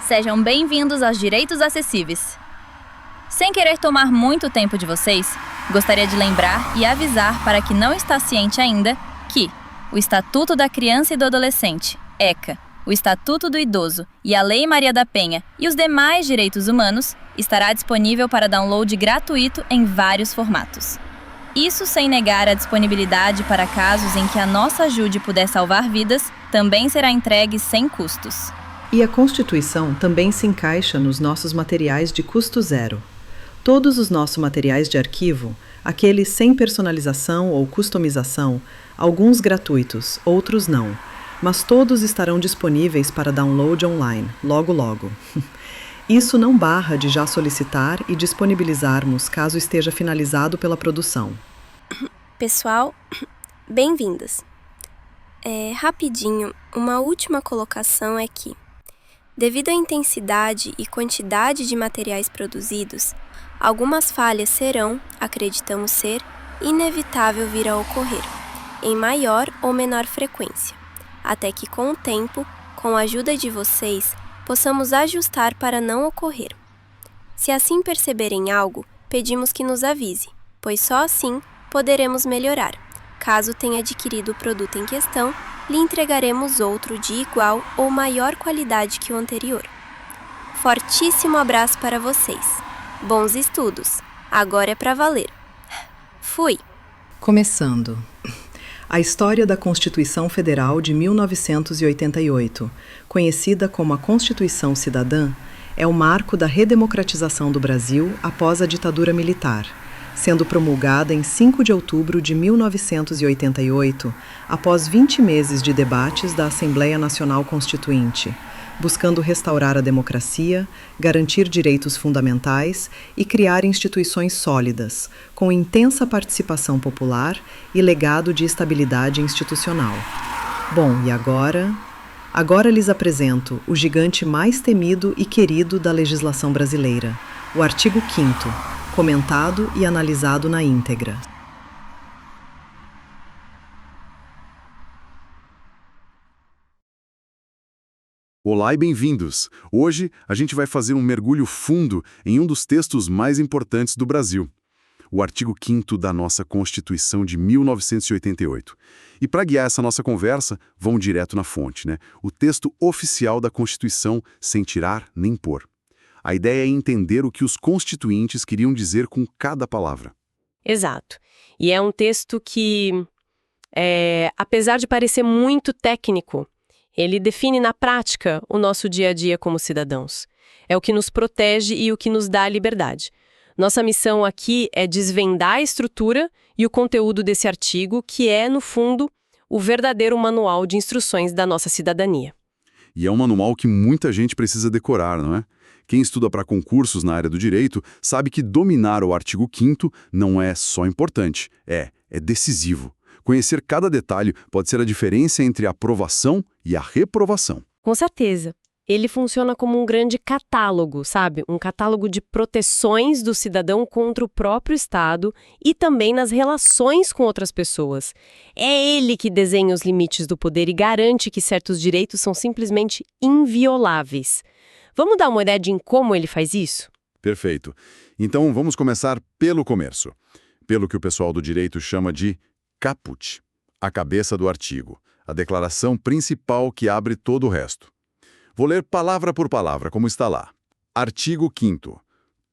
Sejam bem-vindos aos Direitos Acessíveis. Sem querer tomar muito tempo de vocês, gostaria de lembrar e avisar para quem não está ciente ainda que o Estatuto da Criança e do Adolescente, ECA, o Estatuto do Idoso e a Lei Maria da Penha e os demais direitos humanos estará disponível para download gratuito em vários formatos. Isso sem negar a disponibilidade para casos em que a nossa ajuda puder salvar vidas, também será entregue sem custos. E a Constituição também se encaixa nos nossos materiais de custo zero. Todos os nossos materiais de arquivo, aqueles sem personalização ou customização, alguns gratuitos, outros não, mas todos estarão disponíveis para download online, logo logo. Isso não barra de já solicitar e disponibilizarmos caso esteja finalizado pela produção. Pessoal, bem-vindas. Rapidinho, uma última colocação é que, devido à intensidade e quantidade de materiais produzidos, algumas falhas serão, acreditamos ser, inevitável vir a ocorrer, em maior ou menor frequência, até que com o tempo, com a ajuda de vocês, possamos ajustar para não ocorrer. Se assim perceberem algo, pedimos que nos avise, pois só assim poderemos melhorar. Caso tenha adquirido o produto em questão, lhe entregaremos outro de igual ou maior qualidade que o anterior. Fortíssimo abraço para vocês. Bons estudos. Agora é para valer. Fui! Começando. A história da Constituição Federal de 1988, conhecida como a Constituição Cidadã, é o marco da redemocratização do Brasil após a ditadura militar, sendo promulgada em 5 de outubro de 1988, após 20 meses de debates da Assembleia Nacional Constituinte, buscando restaurar a democracia, garantir direitos fundamentais e criar instituições sólidas, com intensa participação popular e legado de estabilidade institucional. Bom, e agora? Agora lhes apresento o gigante mais temido e querido da legislação brasileira, o artigo 5º, comentado e analisado na íntegra. Olá e bem-vindos! Hoje a gente vai fazer um mergulho fundo em um dos textos mais importantes do Brasil, o artigo 5º da nossa Constituição de 1988. E para guiar essa nossa conversa, vamos direto na fonte, né? O texto oficial da Constituição, sem tirar nem pôr. A ideia é entender o que os constituintes queriam dizer com cada palavra. Exato. E é um texto que, apesar de parecer muito técnico, ele define na prática o nosso dia a dia como cidadãos. É o que nos protege e o que nos dá a liberdade. Nossa missão aqui é desvendar a estrutura e o conteúdo desse artigo, que é, no fundo, o verdadeiro manual de instruções da nossa cidadania. E é um manual que muita gente precisa decorar, não é? Quem estuda para concursos na área do direito sabe que dominar o artigo 5º não é só importante, é decisivo. Conhecer cada detalhe pode ser a diferença entre a aprovação e a reprovação. Com certeza. Ele funciona como um grande catálogo, sabe? Um catálogo de proteções do cidadão contra o próprio Estado e também nas relações com outras pessoas. É ele que desenha os limites do poder e garante que certos direitos são simplesmente invioláveis. Vamos dar uma ideia de como ele faz isso? Perfeito. Então vamos começar pelo começo. Pelo que o pessoal do direito chama de caput, a cabeça do artigo, a declaração principal que abre todo o resto. Vou ler palavra por palavra, como está lá. Artigo 5º.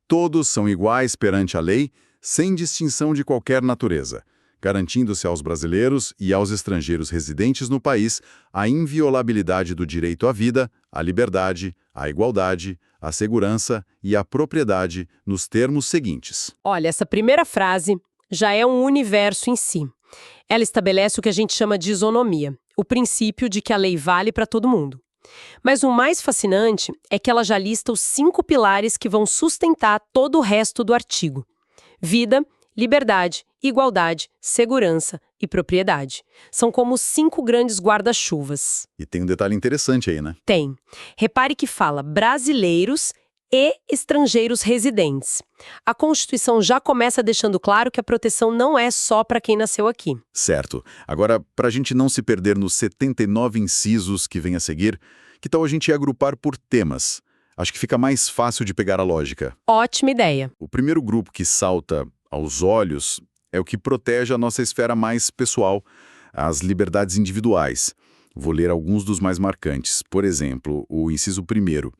Todos são iguais perante a lei, sem distinção de qualquer natureza, garantindo-se aos brasileiros e aos estrangeiros residentes no país a inviolabilidade do direito à vida, à liberdade, à igualdade, à segurança e à propriedade nos termos seguintes. Olha, essa primeira frase já é um universo em si. Ela estabelece o que a gente chama de isonomia, o princípio de que a lei vale para todo mundo. Mas o mais fascinante é que ela já lista os 5 pilares que vão sustentar todo o resto do artigo: vida, liberdade, igualdade, segurança e propriedade. São como 5 grandes guarda-chuvas. E tem um detalhe interessante aí, né? Tem. Repare que fala brasileiros e estrangeiros residentes. A Constituição já começa deixando claro que a proteção não é só para quem nasceu aqui. Certo. Agora, para a gente não se perder nos 79 incisos que vem a seguir, que tal a gente agrupar por temas? Acho que fica mais fácil de pegar a lógica. Ótima ideia. O primeiro grupo que salta aos olhos é o que protege a nossa esfera mais pessoal, as liberdades individuais. Vou ler alguns dos mais marcantes. Por exemplo, o inciso 1º.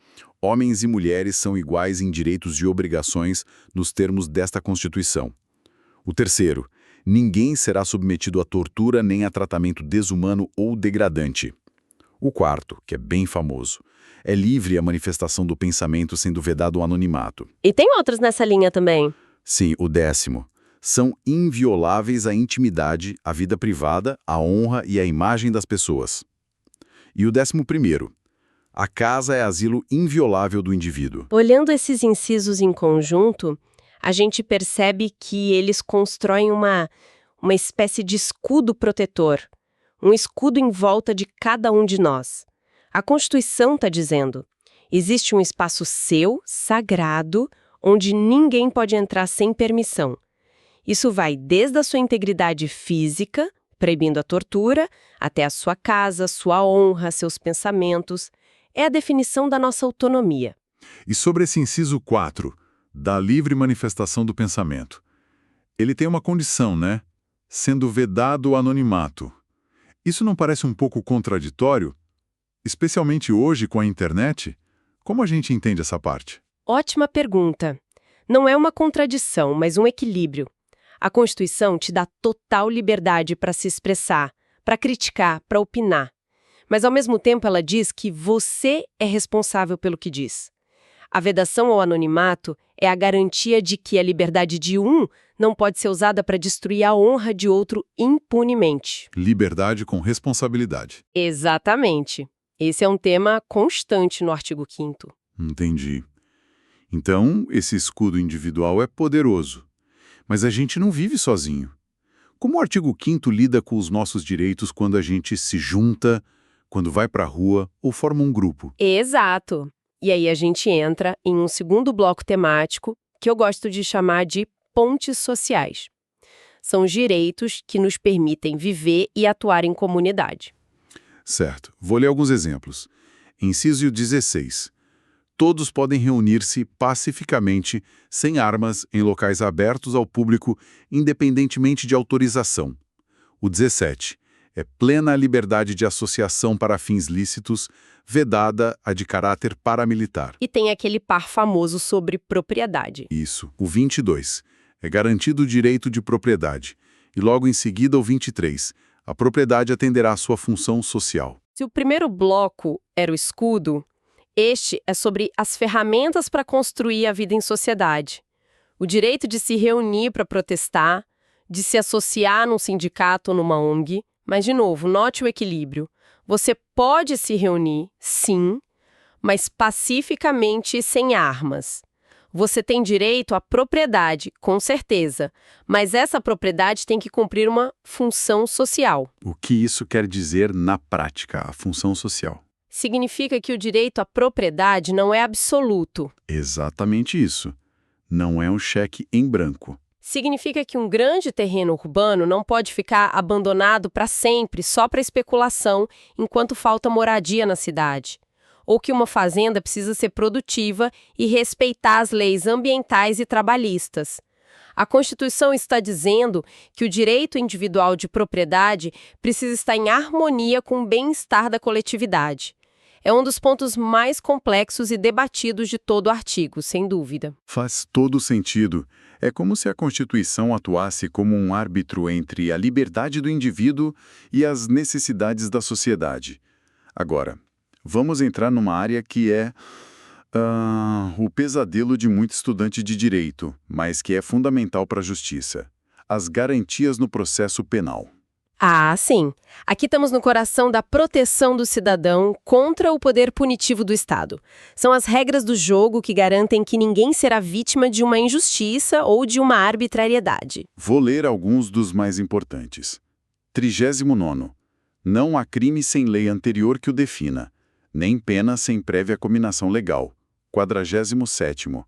Homens e mulheres são iguais em direitos e obrigações nos termos desta Constituição. O 3º. Ninguém será submetido a tortura nem a tratamento desumano ou degradante. O 4º, que é bem famoso. É livre a manifestação do pensamento sendo vedado o anonimato. E tem outros nessa linha também. Sim, o 10º. São invioláveis a intimidade, a vida privada, a honra e a imagem das pessoas. E o 11º. A casa é asilo inviolável do indivíduo. Olhando esses incisos em conjunto, a gente percebe que eles constroem uma espécie de escudo protetor, um escudo em volta de cada um de nós. A Constituição está dizendo: existe um espaço seu, sagrado, onde ninguém pode entrar sem permissão. Isso vai desde a sua integridade física, proibindo a tortura, até a sua casa, sua honra, seus pensamentos. É a definição da nossa autonomia. E sobre esse inciso 4, da livre manifestação do pensamento. Ele tem uma condição, né? Sendo vedado o anonimato. Isso não parece um pouco contraditório? Especialmente hoje com a internet? Como a gente entende essa parte? Ótima pergunta. Não é uma contradição, mas um equilíbrio. A Constituição te dá total liberdade para se expressar, para criticar, para opinar. Mas, ao mesmo tempo, ela diz que você é responsável pelo que diz. A vedação ao anonimato é a garantia de que a liberdade de um não pode ser usada para destruir a honra de outro impunemente. Liberdade com responsabilidade. Exatamente. Esse é um tema constante no artigo 5º. Entendi. Então, esse escudo individual é poderoso. Mas a gente não vive sozinho. Como o artigo 5º lida com os nossos direitos quando a gente se junta, quando vai para a rua ou forma um grupo? Exato. E aí a gente entra em um segundo bloco temático que eu gosto de chamar de pontes sociais. São os direitos que nos permitem viver e atuar em comunidade. Certo. Vou ler alguns exemplos. Inciso 16. Todos podem reunir-se pacificamente, sem armas, em locais abertos ao público, independentemente de autorização. O 17. É plena a liberdade de associação para fins lícitos, vedada a de caráter paramilitar. E tem aquele par famoso sobre propriedade. Isso. O 22. É garantido o direito de propriedade. E logo em seguida o 23. A propriedade atenderá à sua função social. Se o primeiro bloco era o escudo, este é sobre as ferramentas para construir a vida em sociedade. O direito de se reunir para protestar, de se associar num sindicato ou numa ONG. Mas, de novo, note o equilíbrio. Você pode se reunir, sim, mas pacificamente e sem armas. Você tem direito à propriedade, com certeza, mas essa propriedade tem que cumprir uma função social. O que isso quer dizer na prática, a função social? Significa que o direito à propriedade não é absoluto. Exatamente isso. Não é um cheque em branco. Significa que um grande terreno urbano não pode ficar abandonado para sempre só para especulação enquanto falta moradia na cidade. Ou que uma fazenda precisa ser produtiva e respeitar as leis ambientais e trabalhistas. A Constituição está dizendo que o direito individual de propriedade precisa estar em harmonia com o bem-estar da coletividade. É um dos pontos mais complexos e debatidos de todo o artigo, sem dúvida. Faz todo sentido. É como se a Constituição atuasse como um árbitro entre a liberdade do indivíduo e as necessidades da sociedade. Agora, vamos entrar numa área que é o pesadelo de muito estudante de direito, mas que é fundamental para a justiça: as garantias no processo penal. Ah, sim. Aqui estamos no coração da proteção do cidadão contra o poder punitivo do Estado. São as regras do jogo que garantem que ninguém será vítima de uma injustiça ou de uma arbitrariedade. Vou ler alguns dos mais importantes. 39º. Não há crime sem lei anterior que o defina, nem pena sem prévia cominação legal. 47º.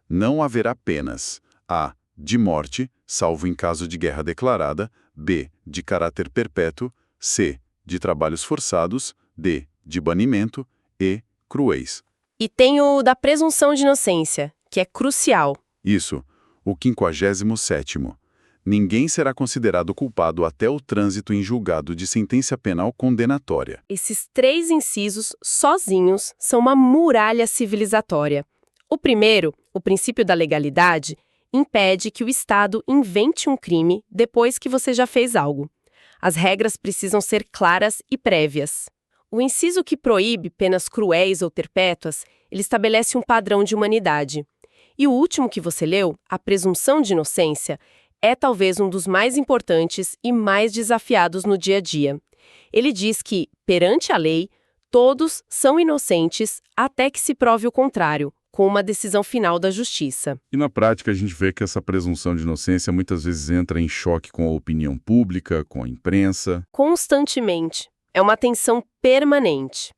Não haverá penas: a. de morte, salvo em caso de guerra declarada; b. de caráter perpétuo; c. de trabalhos forçados; d. de banimento; e. cruéis. E tem o da presunção de inocência, que é crucial. Isso, o 57º. Ninguém será considerado culpado até o trânsito em julgado de sentença penal condenatória. Esses 3 incisos, sozinhos, são uma muralha civilizatória. O primeiro, o princípio da legalidade, impede que o Estado invente um crime depois que você já fez algo. As regras precisam ser claras e prévias. O inciso que proíbe penas cruéis ou perpétuas, ele estabelece um padrão de humanidade. E o último que você leu, a presunção de inocência, é talvez um dos mais importantes e mais desafiados no dia a dia. Ele diz que, perante a lei, todos são inocentes até que se prove o contrário, com uma decisão final da justiça. E na prática a gente vê que essa presunção de inocência muitas vezes entra em choque com a opinião pública, com a imprensa. Constantemente. É uma tensão permanente.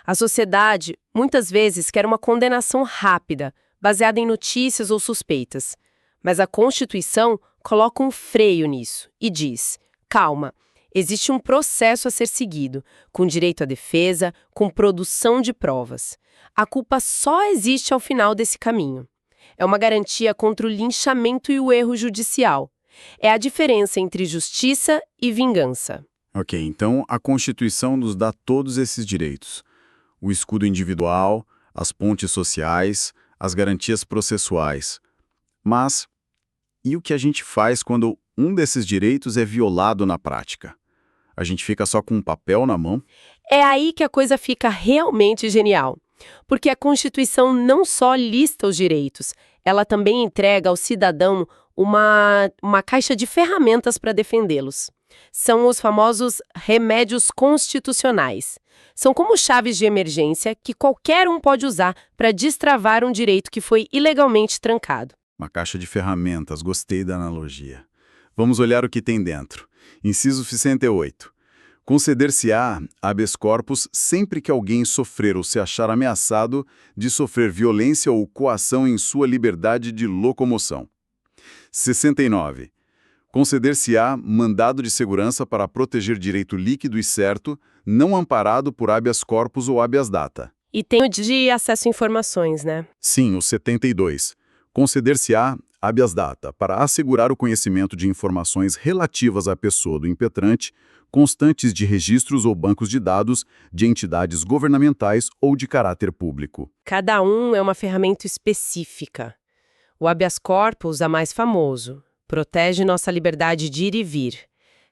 A sociedade, muitas vezes, quer uma condenação rápida, baseada em notícias ou suspeitas. Mas a Constituição coloca um freio nisso e diz: calma, existe um processo a ser seguido, com direito à defesa, com produção de provas. A culpa só existe ao final desse caminho. É uma garantia contra o linchamento e o erro judicial. É a diferença entre justiça e vingança. Ok, então a Constituição nos dá todos esses direitos. O escudo individual, as pontes sociais, as garantias processuais. Mas, e o que a gente faz quando um desses direitos é violado na prática? A gente fica só com um papel na mão? É aí que a coisa fica realmente genial. Porque a Constituição não só lista os direitos, ela também entrega ao cidadão uma caixa de ferramentas para defendê-los. São os famosos remédios constitucionais. São como chaves de emergência que qualquer um pode usar para destravar um direito que foi ilegalmente trancado. Uma caixa de ferramentas, gostei da analogia. Vamos olhar o que tem dentro. Inciso 68. Conceder-se-á habeas corpus sempre que alguém sofrer ou se achar ameaçado de sofrer violência ou coação em sua liberdade de locomoção. 69. Conceder-se-á mandado de segurança para proteger direito líquido e certo, não amparado por habeas corpus ou habeas data. E tem o de acesso a informações, né? Sim, o 72. Conceder-se-á habeas data para assegurar o conhecimento de informações relativas à pessoa do impetrante, constantes de registros ou bancos de dados de entidades governamentais ou de caráter público. Cada um é uma ferramenta específica. O habeas corpus, a mais famoso, protege nossa liberdade de ir e vir.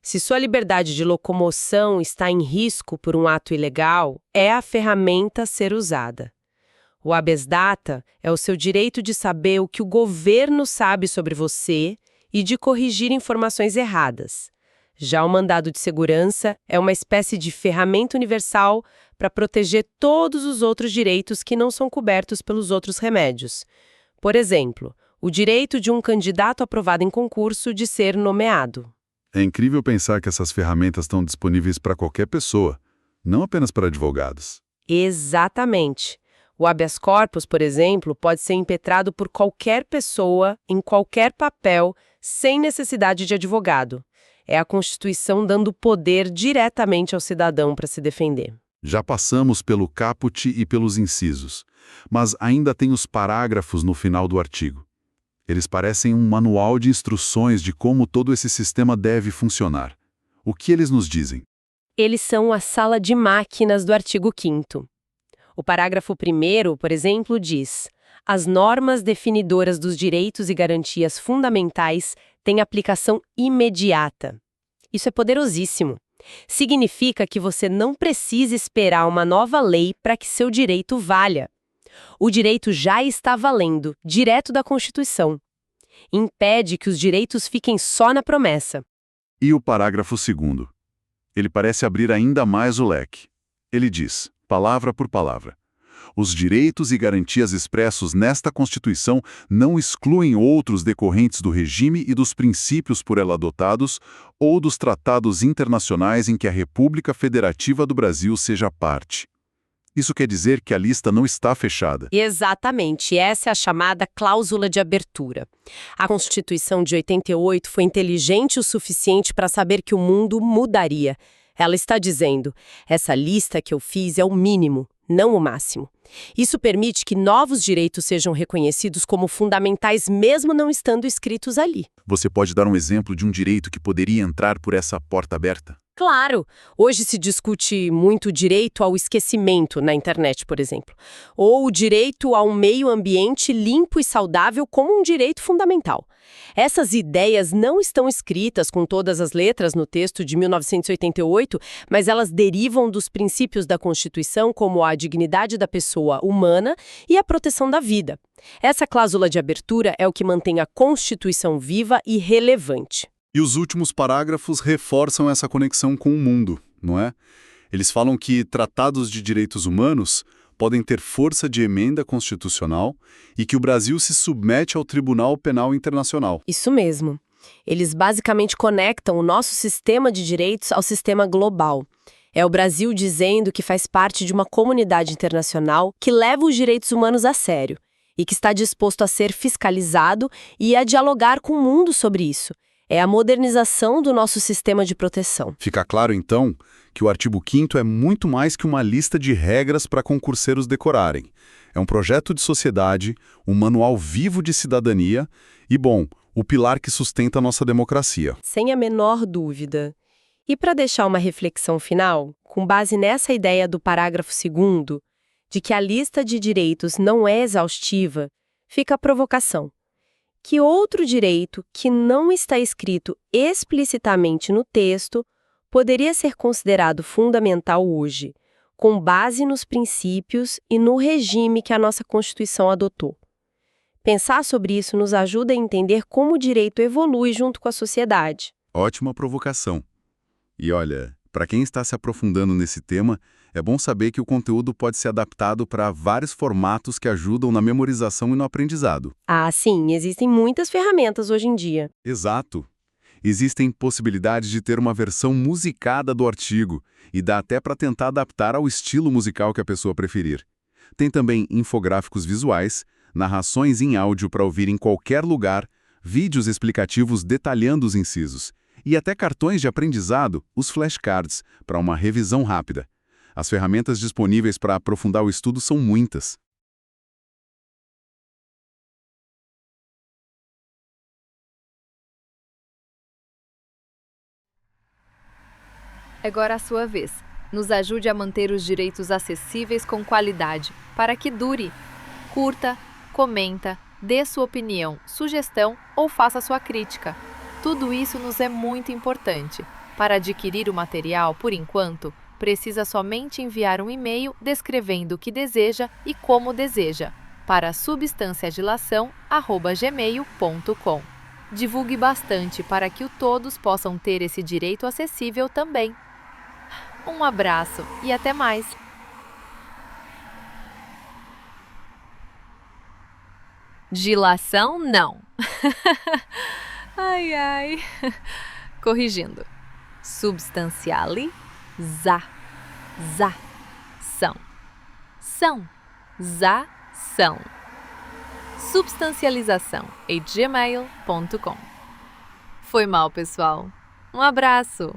Se sua liberdade de locomoção está em risco por um ato ilegal, é a ferramenta a ser usada. O habeas data é o seu direito de saber o que o governo sabe sobre você e de corrigir informações erradas. Já o mandado de segurança é uma espécie de ferramenta universal para proteger todos os outros direitos que não são cobertos pelos outros remédios. Por exemplo, o direito de um candidato aprovado em concurso de ser nomeado. É incrível pensar que essas ferramentas estão disponíveis para qualquer pessoa, não apenas para advogados. Exatamente. O habeas corpus, por exemplo, pode ser impetrado por qualquer pessoa, em qualquer papel, sem necessidade de advogado. É a Constituição dando poder diretamente ao cidadão para se defender. Já passamos pelo caput e pelos incisos, mas ainda tem os parágrafos no final do artigo. Eles parecem um manual de instruções de como todo esse sistema deve funcionar. O que eles nos dizem? Eles são a sala de máquinas do artigo 5º. O parágrafo 1º, por exemplo, diz: as normas definidoras dos direitos e garantias fundamentais têm aplicação imediata. Isso é poderosíssimo. Significa que você não precisa esperar uma nova lei para que seu direito valha. O direito já está valendo, direto da Constituição. Impede que os direitos fiquem só na promessa. E o parágrafo 2º? Ele parece abrir ainda mais o leque. Ele diz, palavra por palavra: os direitos e garantias expressos nesta Constituição não excluem outros decorrentes do regime e dos princípios por ela adotados ou dos tratados internacionais em que a República Federativa do Brasil seja parte. Isso quer dizer que a lista não está fechada. Exatamente, essa é a chamada cláusula de abertura. A Constituição de 88 foi inteligente o suficiente para saber que o mundo mudaria. Ela está dizendo: essa lista que eu fiz é o mínimo, não o máximo. Isso permite que novos direitos sejam reconhecidos como fundamentais mesmo não estando escritos ali. Você pode dar um exemplo de um direito que poderia entrar por essa porta aberta? Claro! Hoje se discute muito o direito ao esquecimento na internet, por exemplo, ou o direito a um meio ambiente limpo e saudável como um direito fundamental. Essas ideias não estão escritas com todas as letras no texto de 1988, mas elas derivam dos princípios da Constituição, como a dignidade da pessoa humana e a proteção da vida. Essa cláusula de abertura é o que mantém a Constituição viva e relevante. E os últimos parágrafos reforçam essa conexão com o mundo, não é? Eles falam que tratados de direitos humanos podem ter força de emenda constitucional e que o Brasil se submete ao Tribunal Penal Internacional. Isso mesmo. Eles basicamente conectam o nosso sistema de direitos ao sistema global. É o Brasil dizendo que faz parte de uma comunidade internacional que leva os direitos humanos a sério e que está disposto a ser fiscalizado e a dialogar com o mundo sobre isso. É a modernização do nosso sistema de proteção. Fica claro, então, que o artigo 5º é muito mais que uma lista de regras para concurseiros decorarem. É um projeto de sociedade, um manual vivo de cidadania e, bom, o pilar que sustenta a nossa democracia. Sem a menor dúvida. E para deixar uma reflexão final, com base nessa ideia do parágrafo 2º, de que a lista de direitos não é exaustiva, fica a provocação. Que outro direito que não está escrito explicitamente no texto poderia ser considerado fundamental hoje, com base nos princípios e no regime que a nossa Constituição adotou? Pensar sobre isso nos ajuda a entender como o direito evolui junto com a sociedade. Ótima provocação. E olha, para quem está se aprofundando nesse tema, é bom saber que o conteúdo pode ser adaptado para vários formatos que ajudam na memorização e no aprendizado. Ah, sim, existem muitas ferramentas hoje em dia. Exato. Existem possibilidades de ter uma versão musicada do artigo, e dá até para tentar adaptar ao estilo musical que a pessoa preferir. Tem também infográficos visuais, narrações em áudio para ouvir em qualquer lugar, vídeos explicativos detalhando os incisos, e até cartões de aprendizado, os flashcards, para uma revisão rápida. As ferramentas disponíveis para aprofundar o estudo são muitas. Agora a sua vez. Nos ajude a manter os direitos acessíveis com qualidade, para que dure. Curta, comenta, dê sua opinião, sugestão ou faça sua crítica. Tudo isso nos é muito importante. Para adquirir o material, por enquanto, precisa somente enviar um e-mail descrevendo o que deseja e como deseja, para substanciadilação@gmail.com. Divulgue bastante para que todos possam ter esse direito acessível também. Um abraço e até mais! Dilação, não. Ai, ai. Corrigindo. Substancialização. São. Substancialização@gmail.com. Foi mal, pessoal. Um abraço!